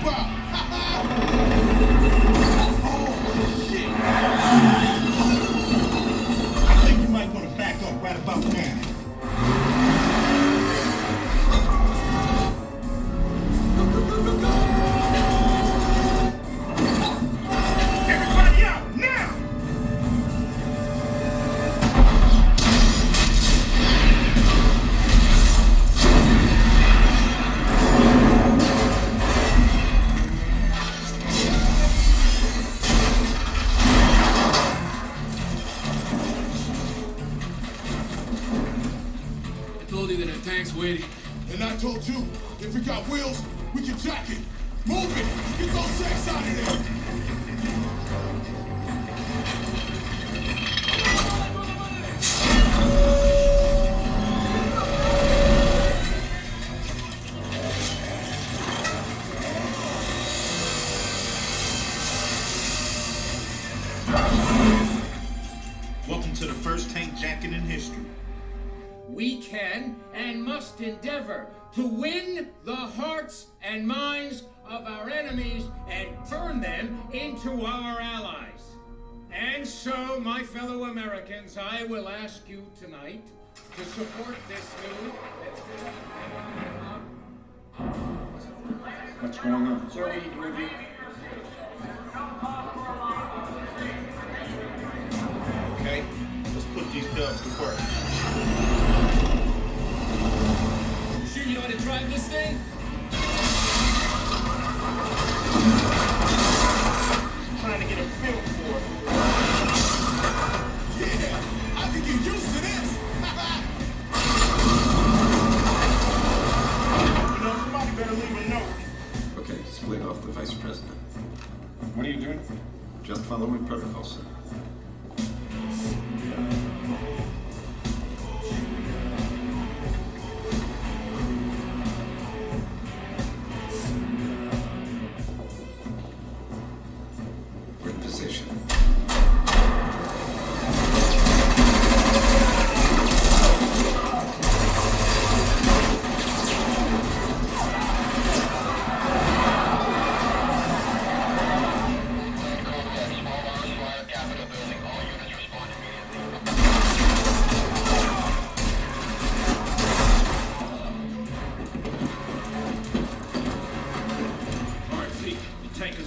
about? Oh, shit! I think you might want to back up right about now. Everybody out, now! Tank's waiting. And I told you, if it got wheels, we can jack it. Move it! Get those sacks out of there! Welcome to the first tank jacking in history. We can and must endeavor to win the hearts and minds of our enemies and turn them into our allies. And so, my fellow Americans, I will ask you tonight to support this new... What's going on? Sir, we need to review. Okay, let's put these dubs to work. Sure you know how to drive this thing? Trying to get a feel for it. Yeah, I can get used to this. You know, somebody better leave a note. Okay, split off the vice president. What are you doing? Just following protocol, sir. We're in position.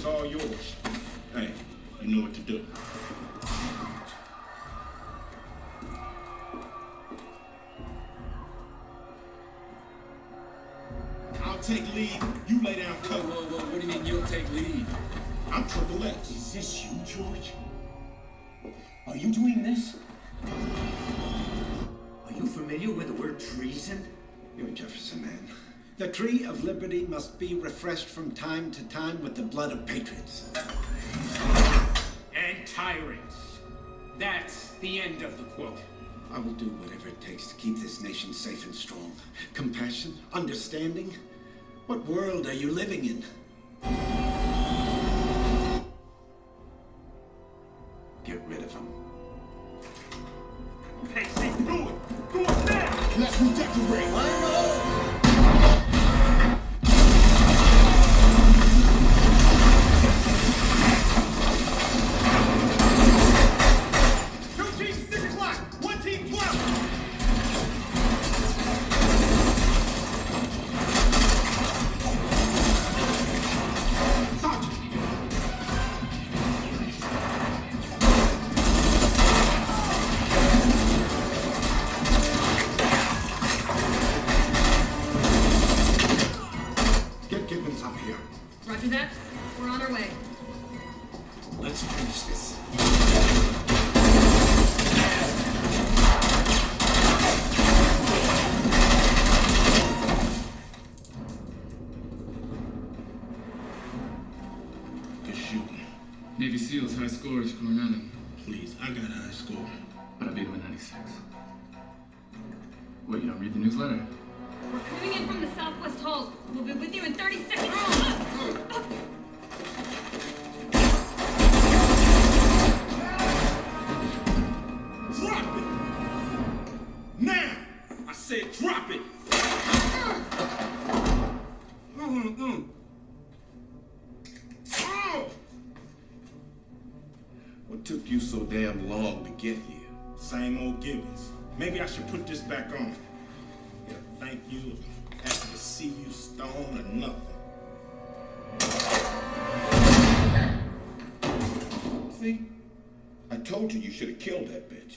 All yours. Hey, you know what to do. I'll take lead, you lay down cover. Whoa, what do you mean you'll take lead? I'm Triple X. Is this you, George? Are you doing this? Are you familiar with the word treason? You're a Jefferson man. The tree of liberty must be refreshed from time to time with the blood of patriots. And tyrants. That's the end of the quote. I will do whatever it takes to keep this nation safe and strong. Compassion, understanding. What world are you living in? Get rid of him. Hey, see, do it! Do it now! Let's redecorate! Roger that. We're on our way. Let's finish this. Good shooting. Navy SEALs, high scores, Coronado. Please, I got a high score. But I beat him in 96. What, you don't read the newsletter? We're coming in from the southwest halls. We'll be with you in 30 seconds. Drop it! Now! I said drop it! took you so damn long to get here? Same old gibbons. Maybe I should put this back on. Yeah, thank you. Happy to see you, stone or nothing. See? I told you you should have killed that bitch.